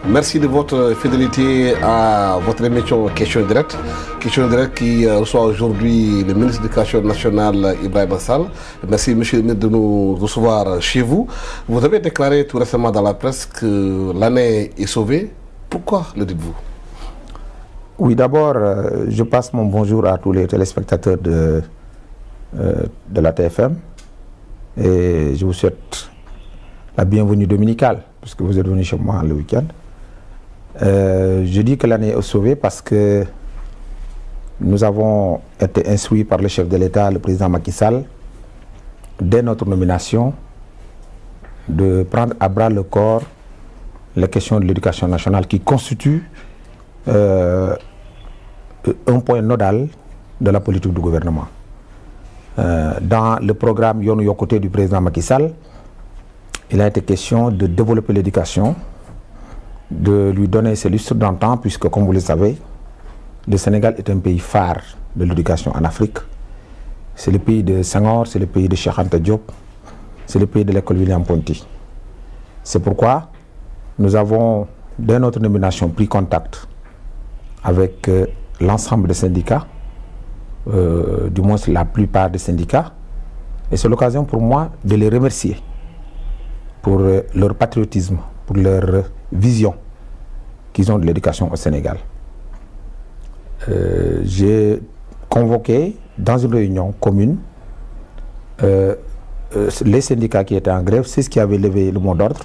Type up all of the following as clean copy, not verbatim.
Merci de votre fidélité à votre émission Question Directe. Question Directe qui reçoit aujourd'hui le ministre de l'Éducation nationale, Ibrahima Sall. Merci, monsieur le ministre, de nous recevoir chez vous. Vous avez déclaré tout récemment dans la presse que l'année est sauvée. Pourquoi le dites-vous? Oui, d'abord, je passe mon bonjour à tous les téléspectateurs de la TFM. Et je vous souhaite la bienvenue dominicale, puisque vous êtes venu chez moi le week-end. Je dis que l'année est sauvée parce que nous avons été instruits par le chef de l'État, le président Macky Sall, dès notre nomination, de prendre à bras le corps les questions de l'éducation nationale qui constituent un point nodal de la politique du gouvernement. Dans le programme Yoonu Yokkute du président Macky Sall, il a été question de développer l'éducation, de lui donner ses lustres d'antan, puisque, comme vous le savez, le Sénégal est un pays phare de l'éducation en Afrique. C'est le pays de Senghor, c'est le pays de Cheikh Anta Diop, c'est le pays de l'école William Ponty. C'est pourquoi nous avons, dès notre nomination, pris contact avec l'ensemble des syndicats, du moins la plupart des syndicats, et c'est l'occasion pour moi de les remercier pour leur patriotisme, pour leur vision qu'ils ont de l'éducation au Sénégal. J'ai convoqué dans une réunion commune les syndicats qui étaient en grève, c'est ce qui avait levé le mot d'ordre,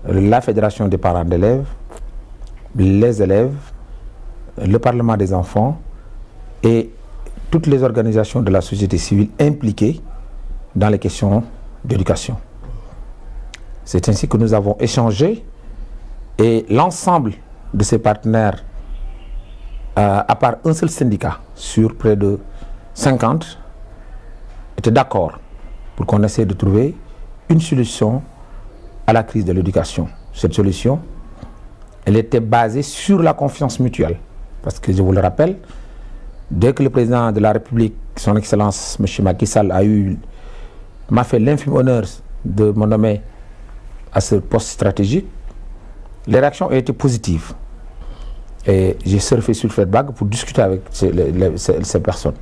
la fédération des parents d'élèves, les élèves, le Parlement des enfants et toutes les organisations de la société civile impliquées dans les questions d'éducation. C'est ainsi que nous avons échangé et l'ensemble de ces partenaires, à part un seul syndicat sur près de 50, étaient d'accord pour qu'on essaie de trouver une solution à la crise de l'éducation. Cette solution, elle était basée sur la confiance mutuelle. Parce que je vous le rappelle, dès que le président de la République, son Excellence M. Macky Sall, m'a fait l'infime honneur de me nommer à ce poste stratégique, les réactions ont été positives. Et j'ai surfé sur cette vague pour discuter avec ces personnes.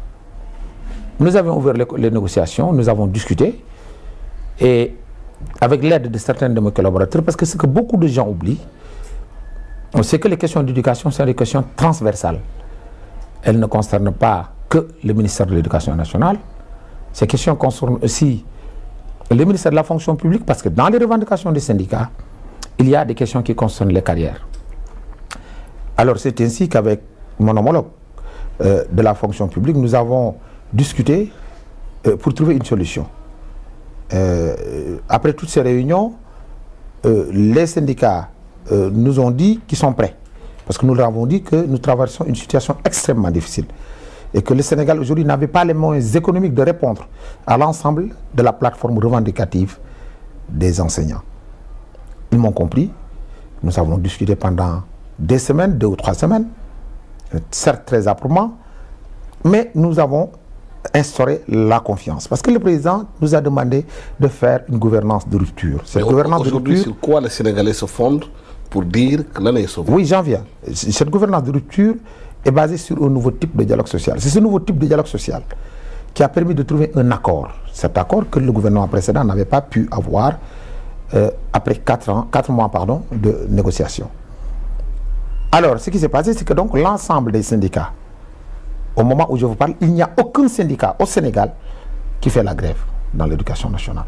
Nous avons ouvert les négociations, nous avons discuté, et avec l'aide de certains de mes collaborateurs, parce que ce que beaucoup de gens oublient, c'est que les questions d'éducation sont des questions transversales. Elles ne concernent pas que le ministère de l'Éducation nationale. Ces questions concernent aussi le ministère de la fonction publique, parce que dans les revendications des syndicats, il y a des questions qui concernent les carrières. Alors c'est ainsi qu'avec mon homologue de la fonction publique, nous avons discuté pour trouver une solution. Après toutes ces réunions, les syndicats nous ont dit qu'ils sont prêts. Parce que nous leur avons dit que nous traversons une situation extrêmement difficile. Et que le Sénégal aujourd'hui n'avait pas les moyens économiques de répondre à l'ensemble de la plateforme revendicative des enseignants. Ils m'ont compris. Nous avons discuté pendant des semaines, 2 ou 3 semaines, certes très âprement, mais nous avons instauré la confiance. Parce que le président nous a demandé de faire une gouvernance de rupture. Aujourd'hui, sur quoi les Sénégalais se fondent pour dire que l'année est sauvée? Oui, j'en viens. Cette gouvernance de rupture est basée sur un nouveau type de dialogue social. C'est ce nouveau type de dialogue social qui a permis de trouver un accord. Cet accord que le gouvernement précédent n'avait pas pu avoir après 4 mois de négociations. Alors, ce qui s'est passé, c'est que donc l'ensemble des syndicats, au moment où je vous parle, il n'y a aucun syndicat au Sénégal qui fait la grève dans l'éducation nationale.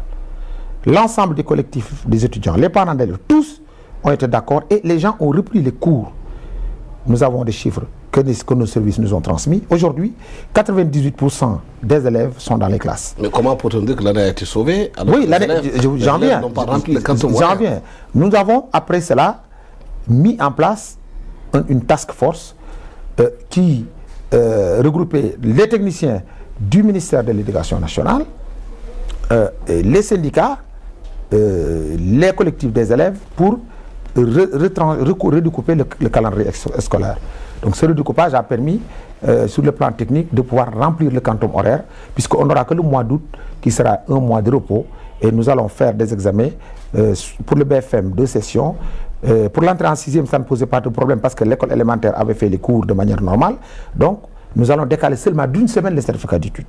L'ensemble des collectifs des étudiants, les parents d'élèves, tous ont été d'accord et les gens ont repris les cours. Nous avons des chiffres que nos services nous ont transmis. Aujourd'hui, 98% des élèves sont dans les classes. Mais comment peut-on dire que l'année a été sauvée? Oui, j'en viens. J'en viens. Nous avons, après cela, mis en place une task force qui regroupait les techniciens du ministère de l'Éducation nationale, les syndicats, les collectifs des élèves pour redécouper le calendrier scolaire. Donc ce redécoupage a permis, sur le plan technique, de pouvoir remplir le quantum horaire, puisqu'on n'aura que le mois d'août qui sera un mois de repos, et nous allons faire des examens pour le BFM 2 sessions, Pour l'entrée en 6e, ça ne posait pas de problème parce que l'école élémentaire avait fait les cours de manière normale. Donc, nous allons décaler seulement d'une semaine les certificats d'études.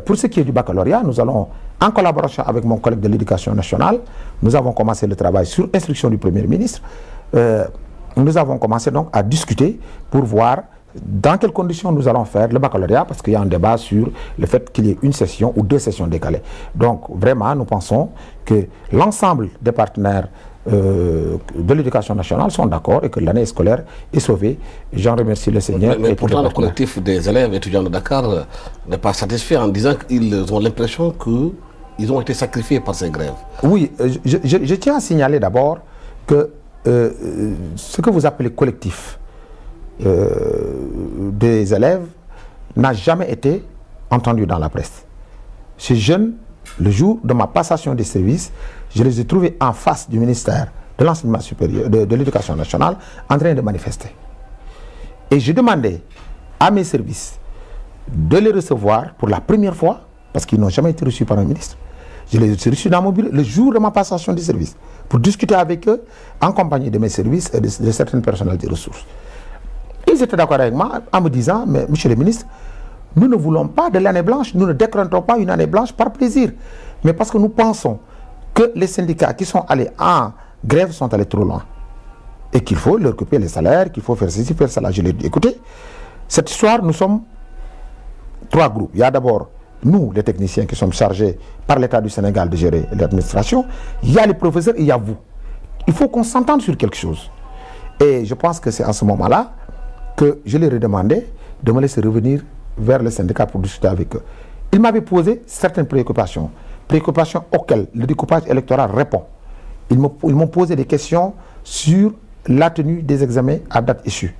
Pour ce qui est du baccalauréat, nous allons, en collaboration avec mon collègue de l'Éducation nationale, nous avons commencé le travail sur instruction du Premier ministre. Nous avons commencé donc à discuter pour voir dans quelles conditions nous allons faire le baccalauréat, parce qu'il y a un débat sur le fait qu'il y ait une session ou 2 sessions décalées. Donc vraiment, nous pensons que l'ensemble des partenaires de l'éducation nationale sont d'accord et que l'année scolaire est sauvée. J'en remercie le Seigneur. Mais pourtant, le collectif des élèves étudiants de Dakar n'est pas satisfait en disant qu'ils ont l'impression qu'ils ont été sacrifiés par ces grèves. Oui, je tiens à signaler d'abord que ce que vous appelez collectif des élèves n'a jamais été entendu dans la presse. Ces jeunes, le jour de ma passation des services, je les ai trouvés en face du ministère de l'enseignement supérieur, de l'éducation nationale, en train de manifester. Et je demandais à mes services de les recevoir pour la première fois, parce qu'ils n'ont jamais été reçus par un ministre. Je les ai reçus dans mon bureau le jour de ma passation des services, pour discuter avec eux en compagnie de mes services et de certaines personnalités des ressources. Ils étaient d'accord avec moi en me disant, mais monsieur le ministre, nous ne voulons pas de l'année blanche, nous ne décrétons pas une année blanche par plaisir, mais parce que nous pensons que les syndicats qui sont allés en grève sont allés trop loin et qu'il faut leur couper les salaires, qu'il faut faire ceci, faire cela. Je leur ai dit, écoutez, cette histoire, nous sommes 3 groupes. Il y a d'abord nous, les techniciens qui sommes chargés par l'État du Sénégal de gérer l'administration, il y a les professeurs et il y a vous. Il faut qu'on s'entende sur quelque chose. Et je pense que c'est à ce moment-là que je leur ai demandé de me laisser revenir vers le syndicat pour discuter avec eux. Ils m'avaient posé certaines préoccupations auxquelles le découpage électoral répond. Ils m'ont posé des questions sur la tenue des examens à date issue.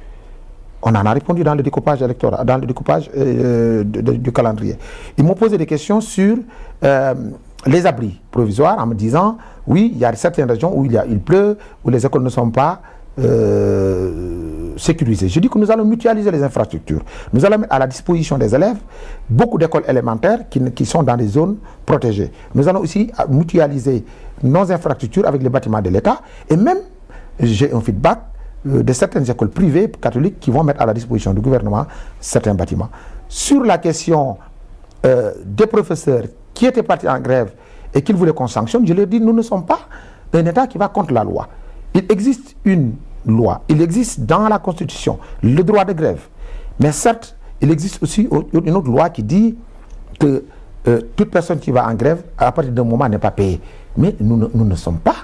On en a répondu dans le découpage électoral, dans le découpage du calendrier. Ils m'ont posé des questions sur les abris provisoires en me disant, oui, il y a certaines régions où il pleut, où les écoles ne sont pas sécurisées. Je dis que nous allons mutualiser les infrastructures. Nous allons mettre à la disposition des élèves beaucoup d'écoles élémentaires qui sont dans des zones protégées. Nous allons aussi mutualiser nos infrastructures avec les bâtiments de l'État. Et même, j'ai un feedback de certaines écoles privées catholiques qui vont mettre à la disposition du gouvernement certains bâtiments. Sur la question des professeurs qui étaient partis en grève et qu'ils voulaient qu'on sanctionne, je leur dis, nous ne sommes pas un État qui va contre la loi. Il existe une loi, il existe dans la Constitution le droit de grève. Mais certes, il existe aussi une autre loi qui dit que toute personne qui va en grève, à partir d'un moment, n'est pas payée. Mais nous ne sommes pas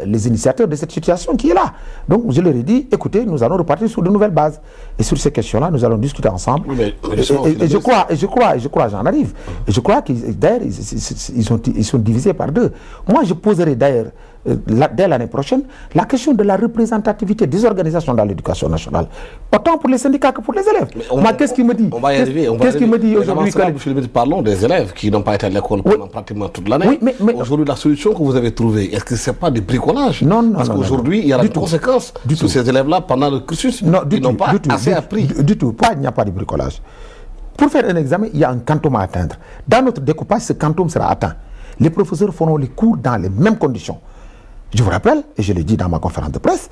les initiateurs de cette situation qui est là. Donc je leur ai dit, écoutez, nous allons repartir sur de nouvelles bases. Et sur ces questions-là, nous allons discuter ensemble. Oui, et je crois, j'en arrive. Et je crois qu'ils d'ailleurs, ils sont divisés par 2. Moi, je poserai d'ailleurs, dès l'année prochaine, la question de la représentativité des organisations dans l'éducation nationale. Autant pour les syndicats que pour les élèves. Qu'est-ce qu'il me dit? On va y arriver. Qu'est-ce qu'il me dit aujourd'hui? Parlons des élèves qui n'ont pas été à l'école pendant pratiquement toute l'année. Oui, mais aujourd'hui, la solution que vous avez trouvée, est-ce que ce n'est pas des bricolages? Non. Parce qu'aujourd'hui, il y a des conséquences sur ces élèves-là pendant le cursus. Ils n'ont pas assez appris. Du tout. Il n'y a pas de bricolage. Pour faire un examen, il y a un quantum à atteindre. Dans notre découpage, ce quantum sera atteint. Les professeurs feront les cours dans les mêmes conditions. Je vous rappelle, et je l'ai dit dans ma conférence de presse,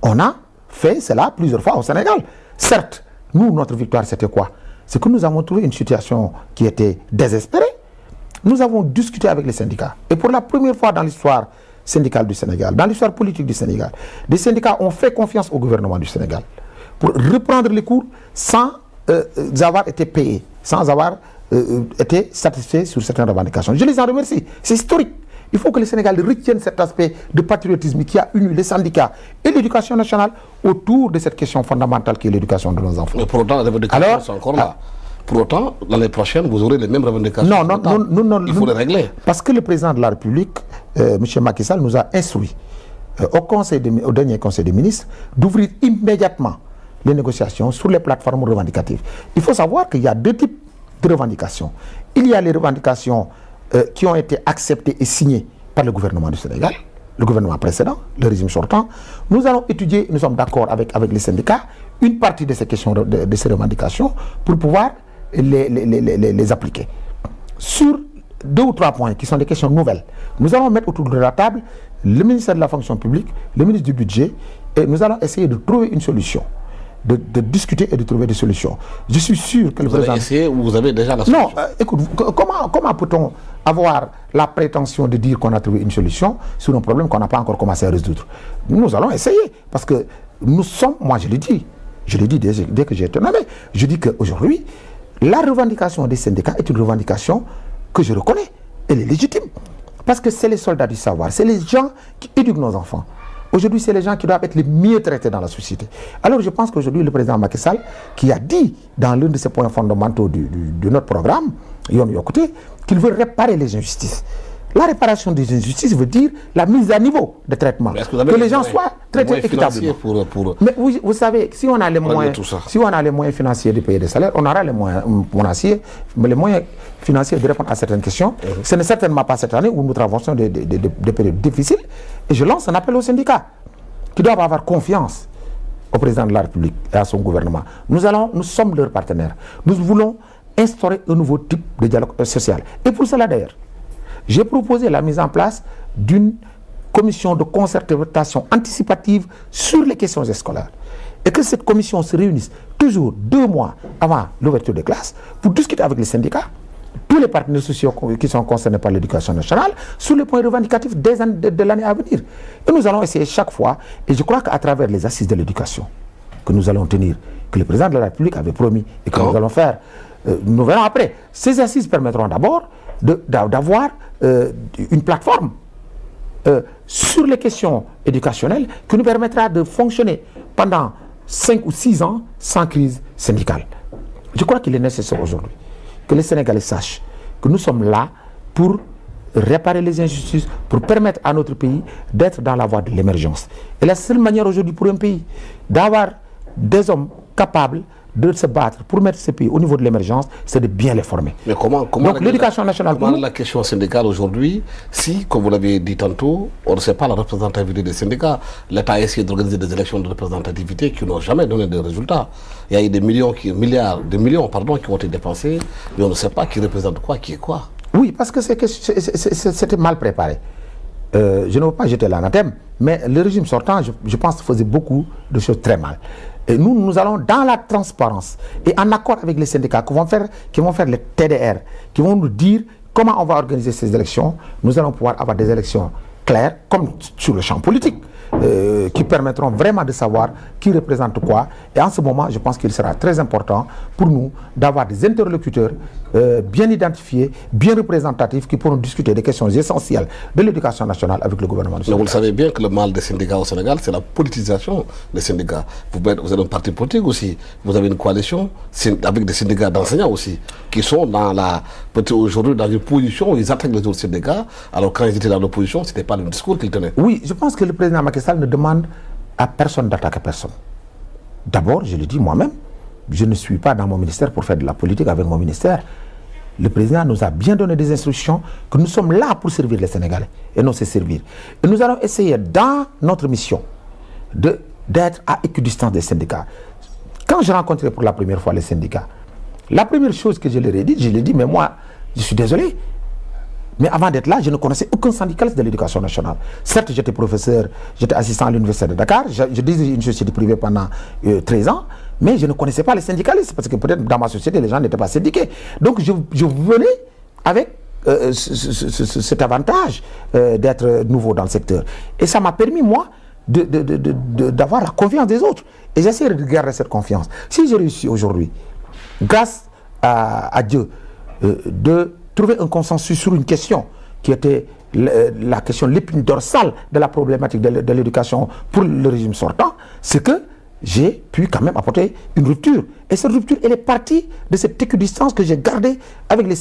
on a fait cela plusieurs fois au Sénégal. Certes, nous, notre victoire, c'était quoi? C'est que nous avons trouvé une situation qui était désespérée. Nous avons discuté avec les syndicats. Et pour la première fois dans l'histoire syndicale du Sénégal, dans l'histoire politique du Sénégal, des syndicats ont fait confiance au gouvernement du Sénégal pour reprendre les cours sans avoir été payés, sans avoir été satisfaits sur certaines revendications. Je les en remercie. C'est historique. Il faut que le Sénégal retienne cet aspect de patriotisme qui a uni les syndicats et l'éducation nationale autour de cette question fondamentale qui est l'éducation de nos enfants. Mais pour autant, les revendications sont encore là. Pour autant, l'année prochaine, vous aurez les mêmes revendications. Non, il faut les régler. Parce que le président de la République, M. Macky Sall, nous a instruit au dernier Conseil des ministres d'ouvrir immédiatement les négociations sur les plateformes revendicatives. Il faut savoir qu'il y a 2 types de revendications. Il y a les revendications qui ont été acceptés et signés par le gouvernement du Sénégal, le gouvernement précédent, le régime sortant. Nous allons étudier, nous sommes d'accord avec les syndicats, une partie de ces questions, de ces revendications, pour pouvoir les appliquer. Sur 2 ou 3 points qui sont des questions nouvelles. Nous allons mettre autour de la table le ministère de la fonction publique, le ministre du budget, et nous allons essayer de trouver une solution, de discuter et de trouver des solutions. Je suis sûr que le président... Vous avez essayé ou vous avez déjà la solution? Non, écoute, comment peut-on avoir la prétention de dire qu'on a trouvé une solution sur un problème qu'on n'a pas encore commencé à résoudre? Nous allons essayer, parce que nous sommes, moi je l'ai dit dès que j'ai été nommé, je dis qu'aujourd'hui, la revendication des syndicats est une revendication que je reconnais, elle est légitime. Parce que c'est les soldats du savoir, c'est les gens qui éduquent nos enfants. Aujourd'hui, c'est les gens qui doivent être les mieux traités dans la société. Alors je pense qu'aujourd'hui, le président Macky Sall, qui a dit dans l'un de ses points fondamentaux de notre programme, Yoon Yokkute, qu'il veut réparer les injustices. La réparation des injustices veut dire la mise à niveau de traitement. Que les gens soient traités équitablement. Mais vous savez, si on a les moyens financiers de payer des salaires, on aura les moyens financiers de répondre à certaines questions. Ce n'est certainement pas cette année où nous traversons des périodes difficiles. Et je lance un appel aux syndicats qui doivent avoir confiance au président de la République et à son gouvernement. Nous sommes leurs partenaires. Nous voulons instaurer un nouveau type de dialogue social. Et pour cela d'ailleurs, j'ai proposé la mise en place d'une commission de concertation anticipative sur les questions scolaires. Et que cette commission se réunisse toujours 2 mois avant l'ouverture des classes pour discuter avec les syndicats, tous les partenaires sociaux qui sont concernés par l'éducation nationale, sur les points revendicatifs de l'année à venir. Et nous allons essayer chaque fois, et je crois qu'à travers les assises de l'éducation que nous allons tenir, que le président de la République avait promis et que nous allons faire, nous verrons après. Ces assises permettront d'abord d'avoir une plateforme sur les questions éducationnelles qui nous permettra de fonctionner pendant 5 ou 6 ans sans crise syndicale. Je crois qu'il est nécessaire aujourd'hui que les Sénégalais sachent que nous sommes là pour réparer les injustices, pour permettre à notre pays d'être dans la voie de l'émergence. Et la seule manière aujourd'hui pour un pays d'avoir des hommes capables de se battre pour mettre ce pays au niveau de l'émergence, c'est de bien les former. Mais comment donc l'éducation nationale... Comment la question syndicale aujourd'hui, si, comme vous l'avez dit tantôt, on ne sait pas la représentativité des syndicats, l'État a essayé d'organiser des élections de représentativité qui n'ont jamais donné de résultats. Il y a eu des millions qui ont été dépensés, mais on ne sait pas qui représente quoi, qui est quoi. Oui, parce que c'était mal préparé. Je ne veux pas jeter l'anathème, mais le régime sortant, je pense, faisait beaucoup de choses très mal. Et nous allons dans la transparence et en accord avec les syndicats qui vont faire les TDR, qui vont nous dire comment on va organiser ces élections. Nous allons pouvoir avoir des élections claires, comme sur le champ politique, qui permettront vraiment de savoir qui représente quoi. Et en ce moment, je pense qu'il sera très important pour nous d'avoir des interlocuteurs bien identifiés, bien représentatifs, qui pourront discuter des questions essentielles de l'éducation nationale avec le gouvernement du Sénégal. Mais vous le savez bien que le mal des syndicats au Sénégal, c'est la politisation des syndicats. Vous êtes un parti politique aussi, vous avez une coalition avec des syndicats d'enseignants aussi, qui sont aujourd'hui dans une position où ils attaquent les autres syndicats, alors quand ils étaient dans l'opposition, ce n'était pas le discours qu'ils tenaient. Oui, je pense que le président Macky Sall ne demande à personne d'attaquer personne. D'abord, je le dis moi-même, je ne suis pas dans mon ministère pour faire de la politique avec mon ministère. Le président nous a bien donné des instructions que nous sommes là pour servir les Sénégalais et non se servir. Et nous allons essayer dans notre mission d'être à équidistance des syndicats. Quand j'ai rencontré pour la première fois les syndicats, la première chose que je leur ai dit, mais moi, je suis désolé, mais avant d'être là, je ne connaissais aucun syndicaliste de l'éducation nationale. Certes, j'étais professeur, j'étais assistant à l'université de Dakar, je dirigeais une société privée pendant 13 ans, mais je ne connaissais pas les syndicalistes, parce que peut-être dans ma société, les gens n'étaient pas syndiqués. Donc je venais avec cet avantage d'être nouveau dans le secteur. Et ça m'a permis, moi, d'avoir la confiance des autres. Et j'essaie de garder cette confiance. Si j'ai réussi aujourd'hui, grâce à Dieu, de trouver un consensus sur une question qui était la question, l'épine dorsale de la problématique de l'éducation pour le régime sortant, c'est que j'ai pu quand même apporter une rupture. Et cette rupture, elle est partie de cette équidistance que j'ai gardée avec les